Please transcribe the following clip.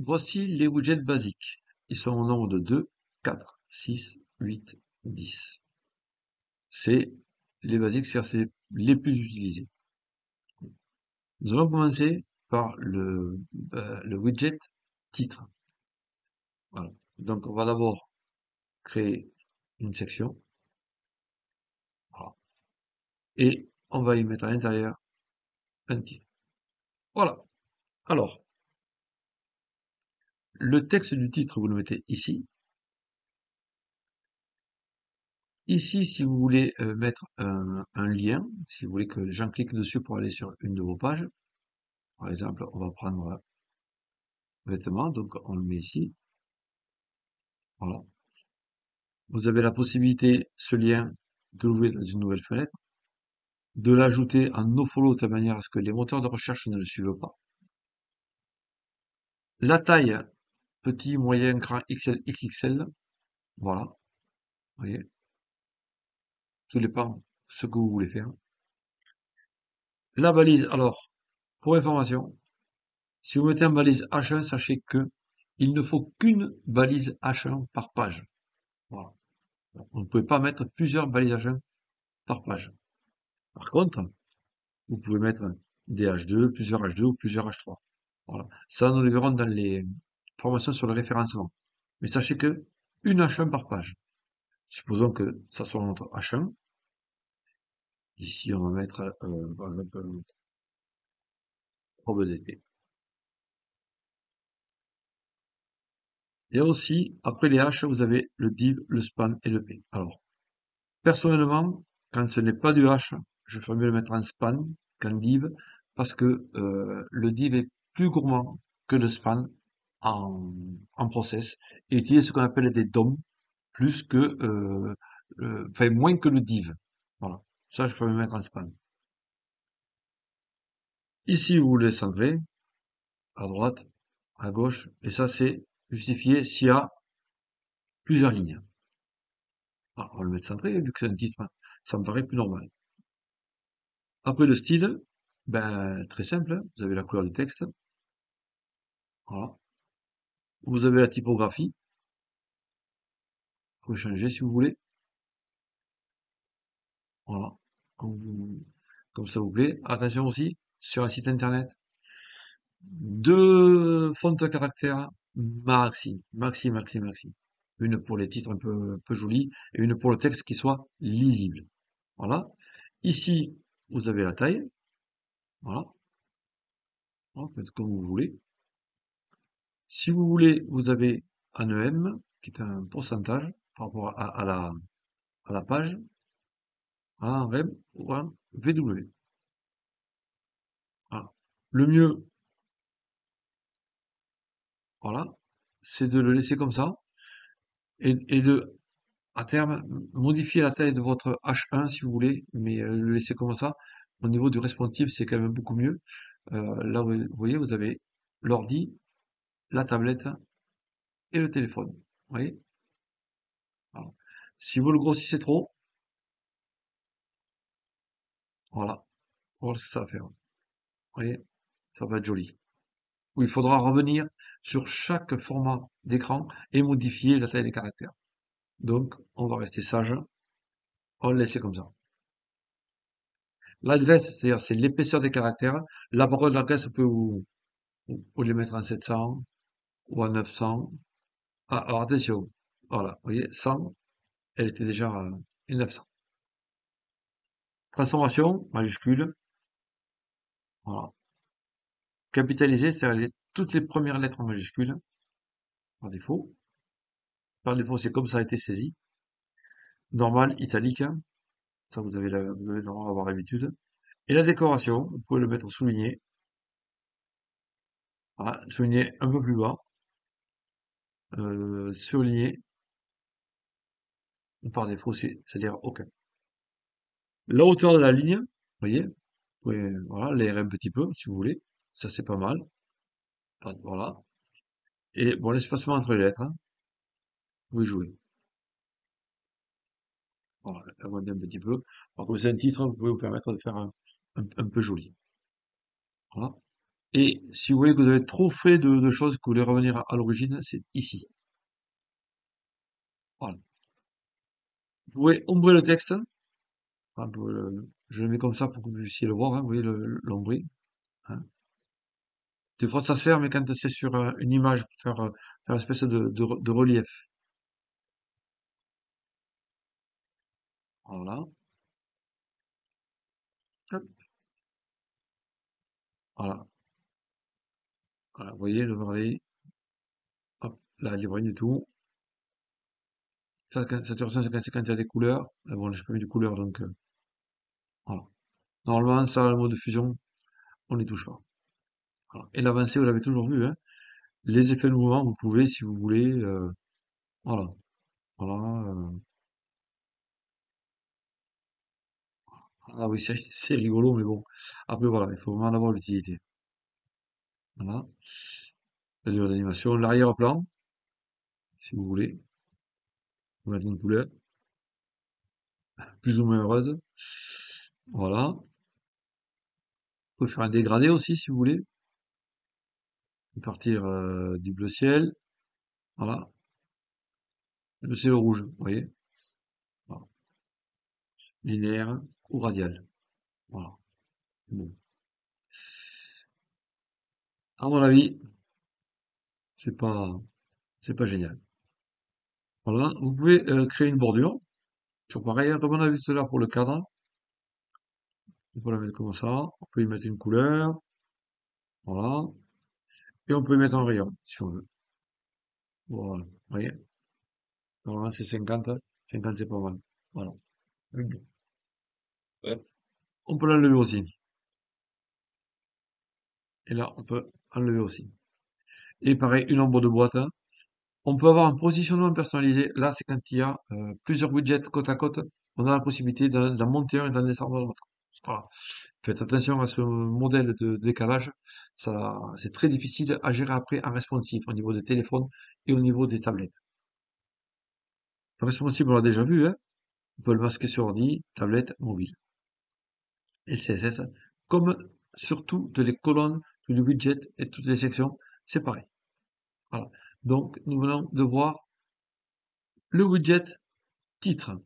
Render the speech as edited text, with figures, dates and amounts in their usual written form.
Voici les widgets basiques. Ils sont au nombre de 2, 4, 6, 8, 10. C'est les basiques, c'est les plus utilisés. Nous allons commencer par le widget titre. Voilà. Donc, on va d'abord créer une section. Voilà. Et on va y mettre à l'intérieur un titre. Voilà. Alors, le texte du titre, vous le mettez ici. Ici, si vous voulez mettre un lien, si vous voulez que les gens cliquent dessus pour aller sur une de vos pages, par exemple, on va prendre vêtements, donc on le met ici. Voilà. Vous avez la possibilité, ce lien, de l'ouvrir dans une nouvelle fenêtre, de l'ajouter en nofollow de telle manière à ce que les moteurs de recherche ne le suivent pas. La taille, petit, moyen, grand, XL, XXL. Voilà. Vous voyez. Tout dépend ce que vous voulez faire. La balise, alors, pour information, si vous mettez en balise H1, sachez que il ne faut qu'une balise H1 par page. Voilà. Vous ne pouvez pas mettre plusieurs balises H1 par page. Par contre, vous pouvez mettre des H2, plusieurs H2 ou plusieurs H3. Voilà. Ça, nous le verrons dans les formations sur le référencement. Mais sachez que une H1 par page. Supposons que ça soit notre H1. Ici, on va mettre, par exemple, robe d'été. Et aussi, après les H, vous avez le div, le span et le p. Alors, personnellement, quand ce n'est pas du H, je ferais mieux le mettre en span qu'en div, parce que le div est plus gourmand que le span en process, et utilise ce qu'on appelle des DOM, plus que, enfin moins que le div. Voilà, ça je peux le mettre en span. Ici, vous le centrez, à droite, à gauche, et ça c'est justifié s'il y a plusieurs lignes. Alors, on va le mettre centré, vu que c'est un titre, hein, ça me paraît plus normal. Après le style, ben, très simple, hein, vous avez la couleur du texte, voilà. Vous avez la typographie, vous pouvez changer si vous voulez, voilà, comme ça vous plaît. Attention aussi, sur un site internet, deux fonts de caractères maxi. Une pour les titres un peu jolis et une pour le texte qui soit lisible. Voilà. Ici, vous avez la taille, voilà, voilà, faites comme vous voulez. Si vous voulez, vous avez un EM, qui est un pourcentage par rapport à la page, un REM ou un VW. Voilà. Le mieux, voilà, c'est de le laisser comme ça et de, à terme, modifier la taille de votre H1 si vous voulez, mais le laisser comme ça. Au niveau du responsive, c'est quand même beaucoup mieux. Là, vous voyez, vous avez l'ordi, la tablette et le téléphone. Vous voyez? Voilà. Si vous le grossissez trop, voilà, voilà ce que ça va faire. Vous voyez? Ça va être joli. Où il faudra revenir sur chaque format d'écran et modifier la taille des caractères. Donc, on va rester sage, on va le laisser comme ça. L'adresse, c'est-à-dire c'est l'épaisseur des caractères. La parole d'adresse, vous les mettre en 700 ou en 900. Ah, alors attention, voilà, vous voyez, 100, elle était déjà à 900. Transformation, majuscule, voilà. Capitalisé, c'est-à-dire toutes les premières lettres en majuscule, par défaut. Par défaut, c'est comme ça a été saisi. Normal, italique, ça vous devez en avoir l'habitude. Et la décoration, vous pouvez le mettre souligné. Voilà, souligné un peu plus bas. Surligné, par défaut, c'est-à-dire OK. La hauteur de la ligne, vous voyez, vous pouvez, voilà, l'aérer un petit peu, si vous voulez. Ça, c'est pas mal. Voilà. Et bon, l'espacement entre les lettres, hein, vous pouvez jouer. Voilà, agrandir un petit peu. Alors, comme c'est un titre, vous pouvez vous permettre de faire un peu joli. Voilà. Et si vous voyez que vous avez trop fait de choses, que vous voulez revenir à l'origine, c'est ici. Voilà. Vous pouvez ombrer le texte. Enfin, je le mets comme ça pour que vous puissiez le voir, hein, vous voyez l'ombré. Hein. Des fois, ça se fait, mais quand c'est sur une image, pour faire une espèce de relief. Voilà. Hop, voilà. Voilà. Vous voyez le Marley. Hop, là, il n'y a rien du tout. Ça, saturation, c'est quand il y a des couleurs. Mais bon, j'ai pas mis de couleurs, donc voilà. Normalement, ça, le mode de fusion, on n'y touche pas. Voilà. Et l'avancée, vous l'avez toujours vu, hein. Les effets de mouvement, vous pouvez, si vous voulez, voilà. Voilà. Ah oui, c'est rigolo, mais bon. Après, voilà, il faut vraiment en avoir l'utilité. Voilà. La durée d'animation, l'arrière-plan, si vous voulez, vous mettre une couleur plus ou moins heureuse. Voilà. Vous pouvez faire un dégradé aussi, si vous voulez. Partir du bleu ciel. Voilà. Le ciel rouge, vous voyez. Voilà. Linéaire ou radial. Voilà. Bon. À mon avis, c'est pas, c'est pas génial. Voilà. Vous pouvez créer une bordure. Toujours pareil, hein, comme on a vu tout à l'heure pour le cadre. On peut la mettre comme ça. On peut y mettre une couleur. Voilà. Et on peut y mettre un rayon, si on veut. Voilà. Vous voyez. Normalement, c'est 50. 50, c'est pas mal. Voilà. Ouais. On peut l'enlever aussi. Et là, on peut enlever aussi. Et pareil, une ombre de boîte, hein. On peut avoir un positionnement personnalisé. Là, c'est quand il y a plusieurs widgets côte à côte. On a la possibilité d'en monter un et d'en descendre un autre. Voilà. Faites attention à ce modèle de décalage. Ça, c'est très difficile à gérer après en responsive au niveau des téléphones et au niveau des tablettes. Le responsive, on l'a déjà vu, hein. On peut le masquer sur ordi, tablette, mobile. Et le CSS, comme sur toutes les colonnes, tous les widgets et toutes les sections, c'est pareil. Voilà. Donc, nous venons de voir le widget titre.